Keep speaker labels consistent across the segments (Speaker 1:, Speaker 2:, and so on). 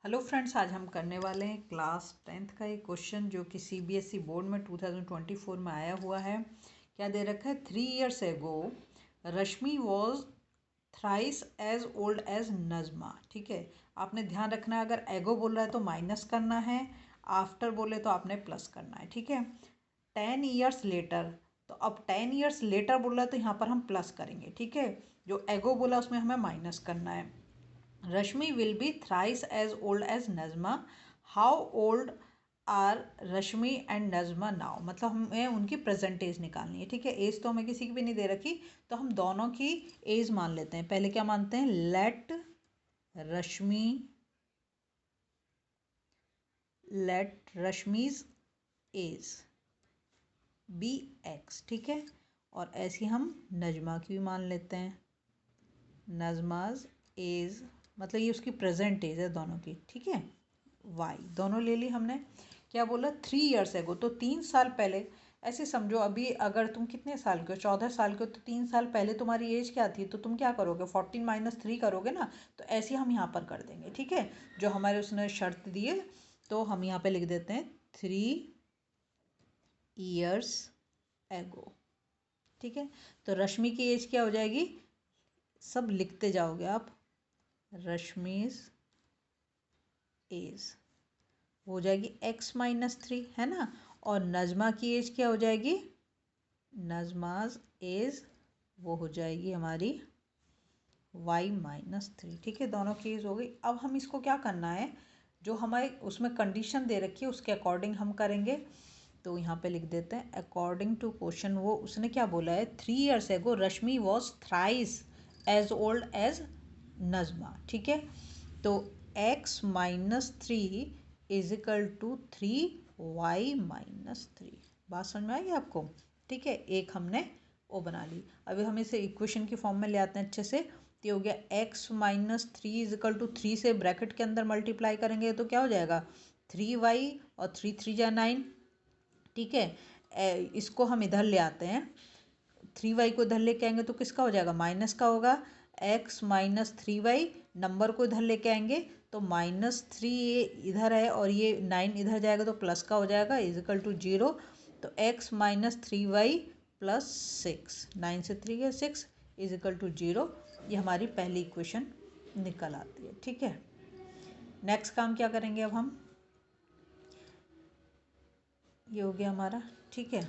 Speaker 1: Hello friends, आज हम करने वाले हैं क्लास 10th का एक क्वेश्चन जो कि सीबीएसई बोर्ड में 2024 में आया हुआ है। क्या दे रखा है? 3 years ago Rashmi was thrice as old as Najma. ठीक है, आपने ध्यान रखना है, अगर एगो बोल रहा है तो माइनस करना है, आफ्टर बोले तो आपने प्लस करना है। ठीक है, 10 years लेटर, तो अब 10 years लेटर बोल रहा है तो यहाँ पर हम प्लस करेंगे। ठीक है, जो एगो बोला उसमें हमें माइनस करना है। Rashmi will be thrice as old as Nazma. How old are Rashmi and Nazma now? मतलब हमें उनकी प्रेजेंट एज निकालनी है। ठीक है, एज तो हमें किसी की भी नहीं दे रखी, तो हम दोनों की एज मान लेते हैं। पहले क्या मानते हैं? Let Rashmi's age be x. ठीक है, और ऐसे हम नजमा की भी मान लेते हैं। नजमाज एज मतलब ये उसकी प्रेजेंट एज है दोनों की। ठीक है, वाई दोनों ले ली हमने। क्या बोला? 3 years एगो, तो 3 साल पहले। ऐसे समझो, अभी अगर तुम कितने साल के हो? 14 साल के हो, तो 3 साल पहले तुम्हारी एज क्या थी? तो तुम क्या करोगे? 14 - 3 करोगे ना। तो ऐसे हम यहाँ पर कर देंगे। ठीक है, जो हमारे उसने शर्त दी है, तो हम यहाँ पे लिख देते हैं 3 years एगो। ठीक है, तो रश्मि की एज क्या हो जाएगी? सब लिखते जाओगे आप। रश्मिज एज हो जाएगी x - 3, है ना। और नजमा की एज क्या हो जाएगी? नजमाज एज वो हो जाएगी हमारी y - 3। ठीक है, दोनों की एज हो गई। अब हम इसको क्या करना है, जो हमारे उसमें कंडीशन दे रखी है उसके अकॉर्डिंग हम करेंगे। तो यहाँ पे लिख देते हैं अकॉर्डिंग टू क्वेश्चन। वो उसने क्या बोला है? 3 years ago Rashmi was thrice as old as Najma. ठीक है, तो x - 3 इजिकल टू 3y - 3। बात समझ में आई आपको? ठीक है, एक हमने वो बना ली। अभी हम इसे इक्वेशन की फॉर्म में ले आते हैं अच्छे से। तो ये हो गया x - 3 इजिकल टू 3 से ब्रैकेट के अंदर मल्टीप्लाई करेंगे तो क्या हो जाएगा? 3y और 3 3 जा 9। ठीक है, इसको हम इधर ले आते हैं। 3y को इधर लेके आएंगे तो किसका हो जाएगा? माइनस का होगा। x - 3y नंबर को इधर लेके आएंगे तो -3 ये इधर है और ये 9 इधर जाएगा तो प्लस का हो जाएगा, इजिकल टू 0। तो x - 3y + 6, 9 से 3 है 6, इजिकल टू 0। ये हमारी पहली इक्वेशन निकल आती है। ठीक है, नेक्स्ट काम क्या करेंगे अब हम? ये हो गया हमारा। ठीक है,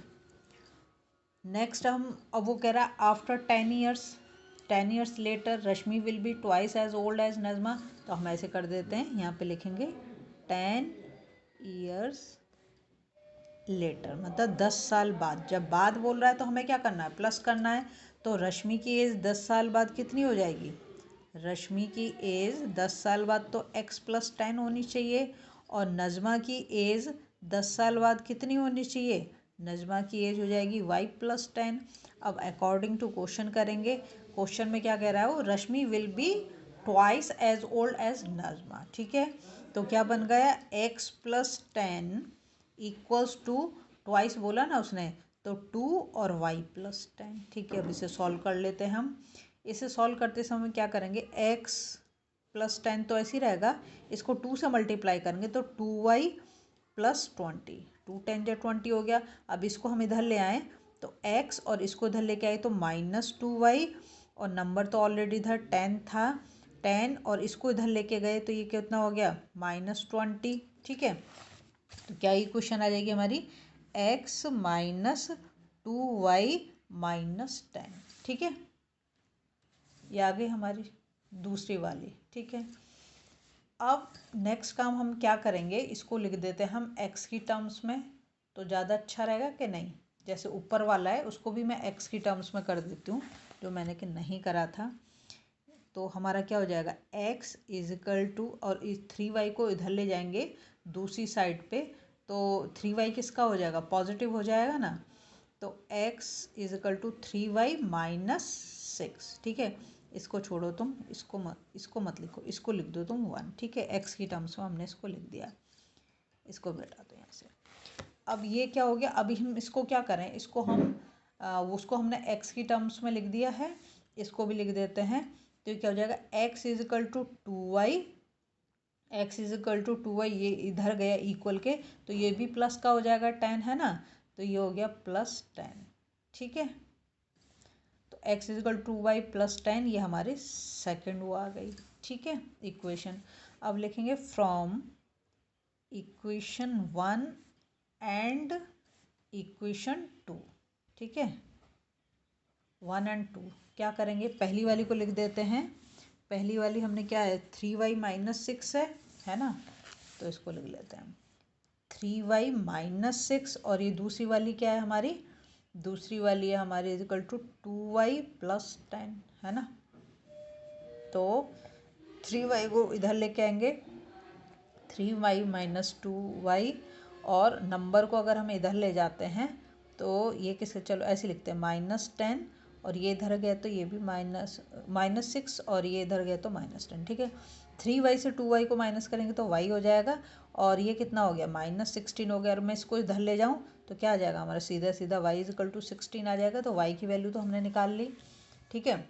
Speaker 1: नेक्स्ट हम, अब वो कह रहा है after 10 years later Rashmi will be twice as old as Najma. तो हम ऐसे कर देते हैं, यहाँ पे लिखेंगे 10 years लेटर, मतलब 10 साल बाद। जब बाद बोल रहा है तो हमें क्या करना है? प्लस करना है। तो रश्मि की एज 10 साल बाद कितनी हो जाएगी? रश्मि की एज 10 साल बाद तो x + 10 होनी चाहिए। और नजमा की एज 10 साल बाद कितनी होनी चाहिए? नजमा की एज हो जाएगी y + 10। अब अकॉर्डिंग टू क्वेश्चन करेंगे। क्वेश्चन में क्या कह रहा है? वो Rashmi will be twice as old as Najma. ठीक है, तो क्या बन गया? x + 10 इक्वल्स टू, ट्वाइस बोला ना उसने, तो 2 और y + 10। ठीक है, अब इसे सॉल्व कर लेते हैं हम। इसे सॉल्व करते समय क्या करेंगे? x + 10 तो ऐसे ही रहेगा, इसको 2 से मल्टीप्लाई करेंगे तो 2y + 20, 2 × 10 = 20 हो गया। अब इसको हम इधर ले आए तो x और इसको इधर लेके आए तो -2y, और नंबर तो ऑलरेडी इधर 10 था, 10 और इसको इधर लेके गए तो ये कितना हो गया? -20। ठीक है, तो क्या इक्वेशन आ जाएगी हमारी? x - 2y - 10। ठीक है, ये आ गई हमारी दूसरी वाली। ठीक है, अब नेक्स्ट काम हम क्या करेंगे? इसको लिख देते हैं हम x की टर्म्स में, तो ज़्यादा अच्छा रहेगा कि नहीं? जैसे ऊपर वाला है उसको भी मैं x की टर्म्स में कर देती हूँ, जो मैंने कि नहीं करा था। तो हमारा क्या हो जाएगा? x इजिकल टू, और इस 3y को इधर ले जाएंगे दूसरी साइड पे, तो 3y किसका हो जाएगा? पॉजिटिव हो जाएगा ना। तो x इजिकल टू 3y - 6। ठीक है, इसको छोड़ो तुम, इसको मत लिखो, इसको लिख दो तुम 1। ठीक है, x की टर्म्स में हमने इसको लिख दिया, इसको भी हटा दो यहाँ से। अब ये क्या हो गया? अभी हम इसको क्या करें? इसको हम उसको हमने x की टर्म्स में लिख दिया है, इसको भी लिख देते हैं। तो ये क्या हो जाएगा? x is equal to 2y x is equal to 2y, ये इधर गया इक्वल के, तो ये भी प्लस का हो जाएगा 10, है ना, तो ये हो गया +10। ठीक है, तो x is equal to y +10, ये हमारे सेकंड वो आ गई। ठीक है, इक्वेशन। अब लिखेंगे फ्रॉम इक्वेशन 1 एंड इक्वेशन 2। ठीक है, 1 एंड 2 क्या करेंगे, पहली वाली को लिख देते हैं। पहली वाली हमने क्या है, 3y - 6 है ना, तो इसको लिख लेते हैं 3y - 6, और ये दूसरी वाली क्या है हमारी, दूसरी वाली है हमारी इज इक्वल टू 2y + 10, है ना। तो 3y को इधर लेके आएंगे, 3y - 2y, और नंबर को अगर हम इधर ले जाते हैं तो ये किसके, चलो ऐसे लिखते हैं -10, और ये इधर गया तो ये भी -6, और ये इधर गया तो -10। ठीक है, 3y से 2y को माइनस करेंगे तो y हो जाएगा, और ये कितना हो गया, -16 हो गया। और मैं इसको इधर ले जाऊँ तो क्या आ जाएगा हमारा, सीधा सीधा y इज इक्वल टू 16 आ जाएगा। तो y की वैल्यू तो हमने निकाल ली। ठीक है,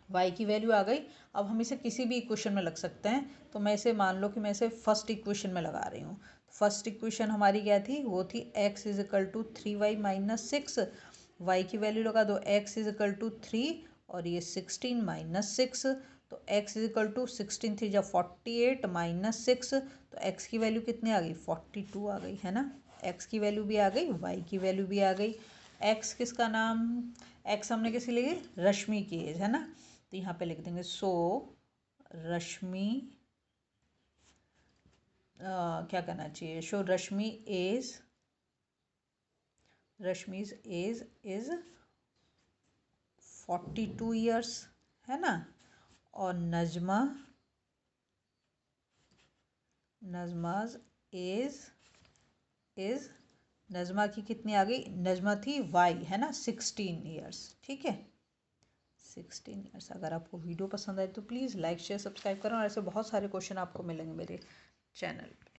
Speaker 1: y की वैल्यू आ गई। अब हम इसे किसी भी इक्वेशन में लग सकते हैं, तो मैं इसे मान लो कि मैं इसे फर्स्ट इक्वेशन में लगा रही हूँ। फर्स्ट इक्वेशन हमारी क्या थी, वो थी x is equal to 3y - 6, y की वैल्यू लगा दो x इज इक्वल टू 3, और ये 16 - 6, तो x इज इक्वल टू 16 3 जा 48 - 6, तो x की वैल्यू कितनी आ गई, 42 आ गई, है ना। x की वैल्यू भी आ गई, y की वैल्यू भी आ गई। x किसका नाम, x हमने किसी लिए, रश्मि की एज, है ना, तो यहाँ पे लिख देंगे सो रश्मि, क्या करना चाहिए, शो रश्मि's एज इज 42 ईयर्स, है ना। और नजमाज एज इज, नजमा की कितनी आ गई, नजमा थी वाई, है ना, 16 ईयर्स। ठीक है, 16 ईयर्स। अगर आपको वीडियो पसंद आए तो प्लीज़ लाइक शेयर सब्सक्राइब करें, और ऐसे बहुत सारे क्वेश्चन आपको मिलेंगे मेरे चैनल पे।